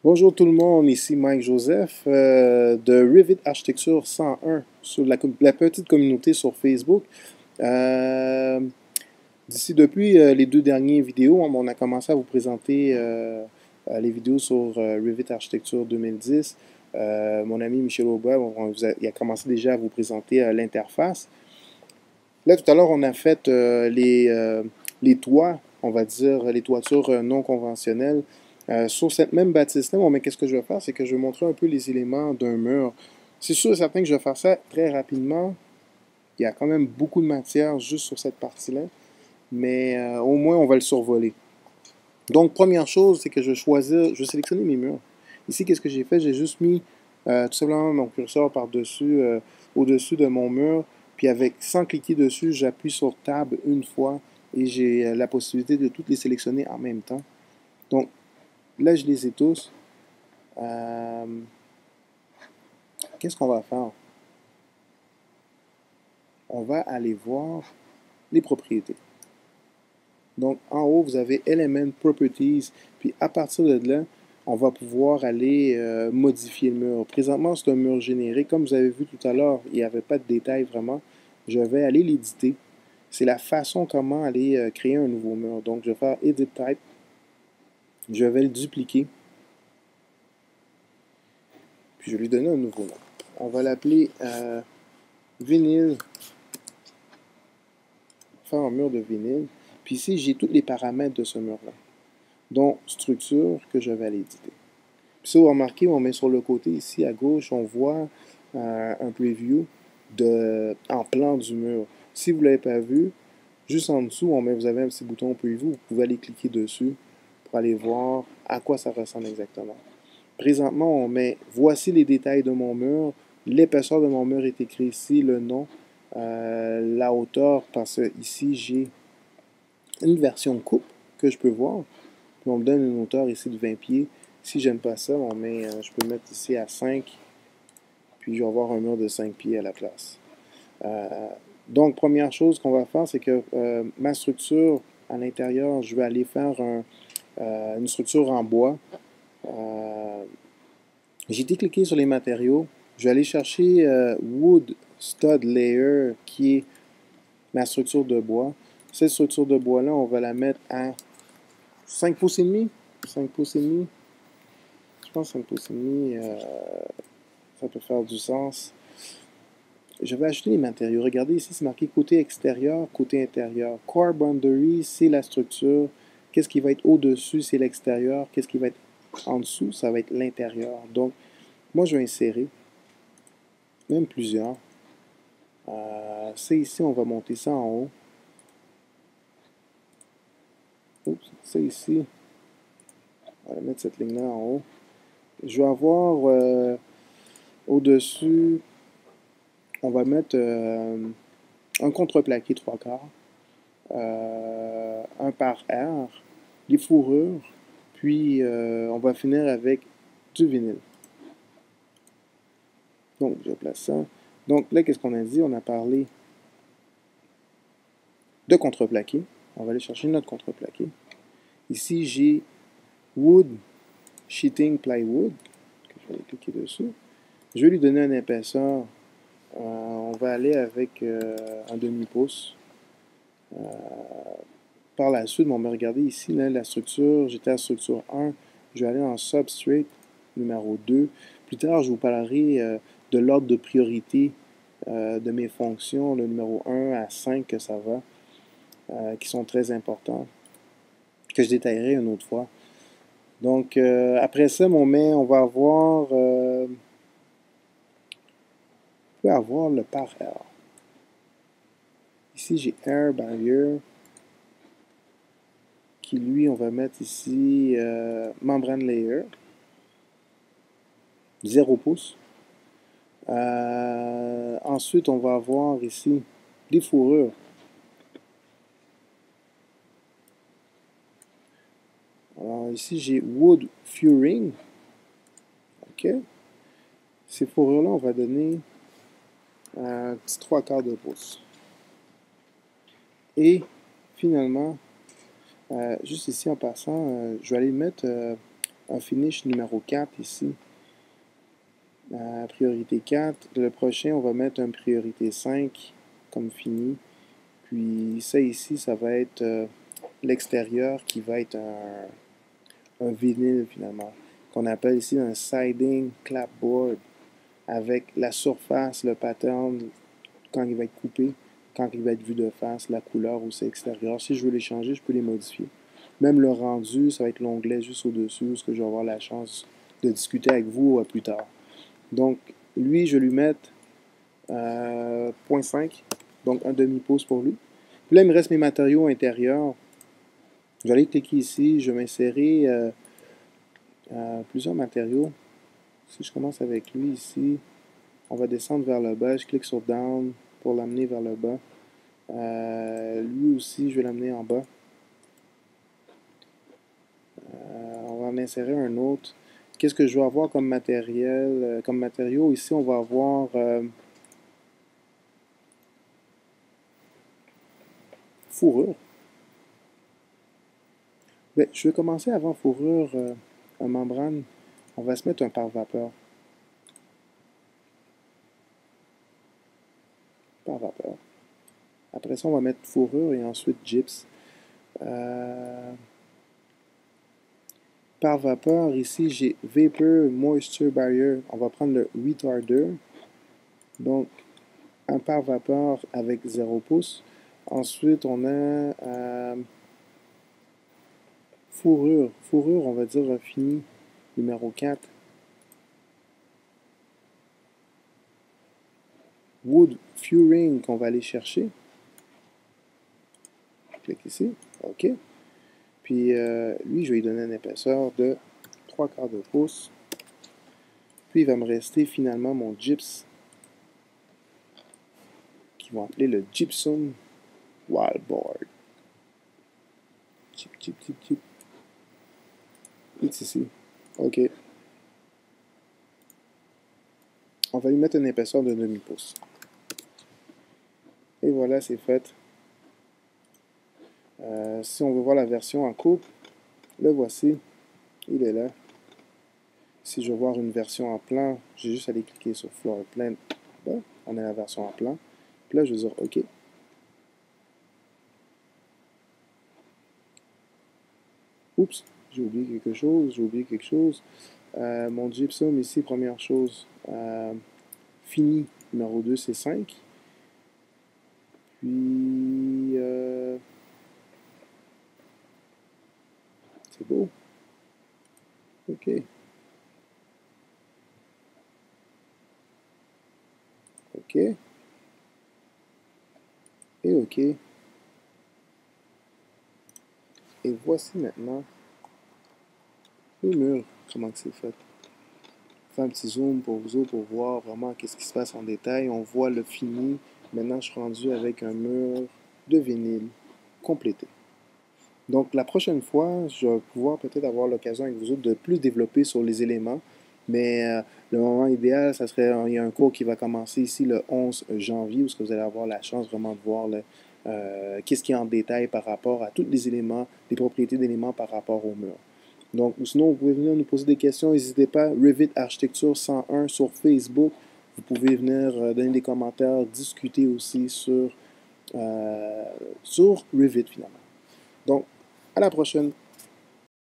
Bonjour tout le monde, ici Mike Joseph de Revit Architecture 101 sur la petite communauté sur Facebook. Euh, depuis les deux dernières vidéos, on a commencé à vous présenter les vidéos sur Revit Architecture 2010. Mon ami Michel Aubert, il a commencé déjà à vous présenter l'interface. Là, tout à l'heure, on a fait les toits, on va dire, les toitures non conventionnelles. Sur cette même bâtisse-là, mais qu'est-ce que je vais faire? C'est que je vais montrer un peu les éléments d'un mur. C'est sûr et certain que je vais faire ça très rapidement. Il y a quand même beaucoup de matière juste sur cette partie-là, mais au moins, on va le survoler. Donc, première chose, c'est que je vais sélectionner mes murs. Ici, qu'est-ce que j'ai fait? J'ai juste mis tout simplement mon curseur par-dessus, au-dessus de mon mur, puis sans cliquer dessus, j'appuie sur Tab une fois et j'ai la possibilité de toutes les sélectionner en même temps. Donc, là, je les ai tous. Euh, Qu'est-ce qu'on va faire? On va aller voir les propriétés. Donc, en haut, vous avez Element Properties. Puis, à partir de là, on va pouvoir aller modifier le mur. Présentement, c'est un mur générique. Comme vous avez vu tout à l'heure, il n'y avait pas de détails vraiment. Je vais aller l'éditer. C'est la façon comment aller créer un nouveau mur. Donc, je vais faire Edit Type. Je vais le dupliquer. Puis, je vais lui donner un nouveau nom. On va l'appeler vinyle. Faire un mur de vinyle. Puis ici, j'ai tous les paramètres de ce mur-là. Donc, structure que je vais aller éditer. Puis si vous remarquez, on met sur le côté ici à gauche, on voit un preview en plan du mur. Si vous ne l'avez pas vu, juste en dessous, vous avez un petit bouton preview, vous pouvez aller cliquer dessus pour aller voir à quoi ça ressemble exactement. Présentement, on met voici les détails de mon mur, l'épaisseur de mon mur est écrit ici, le nom, la hauteur, parce que ici j'ai une version coupe que je peux voir. Puis on me donne une hauteur ici de 20 pieds. Si j'aime pas ça, je peux mettre ici à 5. Puis je vais avoir un mur de 5 pieds à la place. Donc, première chose qu'on va faire, c'est que ma structure à l'intérieur, je vais aller faire une structure en bois. J'ai été cliqué sur les matériaux. Je vais aller chercher Wood Stud Layer, qui est ma structure de bois. Cette structure de bois-là, on va la mettre à 5 pouces et demi. 5 pouces et demi. Je pense 5 pouces et demi, ça peut faire du sens. Je vais ajouter les matériaux. Regardez ici, c'est marqué côté extérieur, côté intérieur. Core boundary, c'est la structure. Qu'est-ce qui va être au-dessus, c'est l'extérieur. Qu'est-ce qui va être en dessous, ça va être l'intérieur. Donc, moi, je vais insérer, même plusieurs. C'est ici, on va monter ça en haut. Oups, ça ici, on va mettre cette ligne-là en haut. Je vais avoir au-dessus, on va mettre un contreplaqué 3/4, un par R, les fourrures, puis on va finir avec du vinyle. Donc, je place ça. Donc là, qu'est-ce qu'on a dit? On a parlé de contreplaqué. On va aller chercher notre contreplaqué. Ici, j'ai Wood Sheeting Plywood. Je vais aller cliquer dessus. Je vais lui donner une épaisseur. On va aller avec un demi-pouce. Par la suite, on va regarder ici là, la structure. J'étais à structure 1. Je vais aller en substrate numéro 2. Plus tard, je vous parlerai de l'ordre de priorité de mes fonctions, le numéro 1 à 5 que ça va, qui sont très importants, que je détaillerai une autre fois. Donc, après ça, on va avoir, peut avoir le par R. Ici, j'ai Air Barrier, qui lui, on va mettre ici Membrane Layer, 0 pouce. Ensuite, on va avoir ici des fourrures. Alors ici, j'ai Wood Furring. OK. Ces fourrures-là, on va donner un petit 3/4 de pouce. Et finalement, juste ici en passant, je vais aller mettre un finish numéro 4 ici. Priorité 4. Le prochain, on va mettre un priorité 5 comme fini. Puis ça ici, ça va être l'extérieur qui va être un vinyle finalement, qu'on appelle ici un siding clapboard, avec la surface, le pattern, quand il va être coupé, quand il va être vu de face, la couleur aussi extérieure. Si je veux les changer, je peux les modifier. Même le rendu, ça va être l'onglet juste au-dessus, où je vais avoir la chance de discuter avec vous plus tard. Donc, lui, je vais lui mettre 0.5, donc un demi-pouce pour lui. Puis là, il me reste mes matériaux intérieurs. Je vais aller cliquer ici, je vais m'insérer plusieurs matériaux. Si je commence avec lui ici, on va descendre vers le bas. Je clique sur Down pour l'amener vers le bas. Lui aussi, je vais l'amener en bas. On va en insérer un autre. Qu'est-ce que je vais avoir comme matériel, comme matériaux? Ici, on va avoir fourrure. Ben, je vais commencer avant fourrure, en membrane. On va se mettre un pare-vapeur. Pare-vapeur. Après ça, on va mettre fourrure et ensuite gyps. Par vapeur, ici, j'ai Vapor Moisture Barrier. On va prendre le Retarder. Donc, un par vapeur avec 0 pouce. Ensuite, on a fourrure. Fourrure, on va dire fini, numéro 4. Wood Furring qu'on va aller chercher. Je clique ici. OK. Puis, lui, je vais lui donner une épaisseur de 3/4 de pouce. Puis, il va me rester finalement mon gyps, qu'ils vont appeler le Gypsum Wildboard. Chip, chip, chip, chip. X ici. OK. On va lui mettre une épaisseur de demi-pouce. Et voilà, c'est fait. Si on veut voir la version en coupe, le voici. Il est là. Si je veux voir une version en plan, j'ai juste à aller cliquer sur Floor Plan. Bon, on a la version en plan. Puis là, je vais dire OK. Oups, j'ai oublié quelque chose. Mon gypsum ici, première chose, fini, numéro 2, c'est 5. Puis, c'est beau. OK. OK. Et OK. Et voici maintenant le mur, comment c'est fait. Je fais un petit zoom pour vous autres pour voir vraiment qu'est-ce qui se passe en détail. On voit le fini. Maintenant, je suis rendu avec un mur de vinyle complété. Donc, la prochaine fois, je vais pouvoir peut-être avoir l'occasion avec vous autres de plus développer sur les éléments. Mais le moment idéal, ça serait, il y a un cours qui va commencer ici le 11 janvier, où vous allez avoir la chance vraiment de voir qu'est-ce qui est en détail par rapport à tous les éléments, les propriétés d'éléments par rapport au mur. Donc, ou sinon, vous pouvez venir nous poser des questions. N'hésitez pas, Revit Architecture 101 sur Facebook. Vous pouvez venir donner des commentaires, discuter aussi sur Revit finalement. Donc, à la prochaine.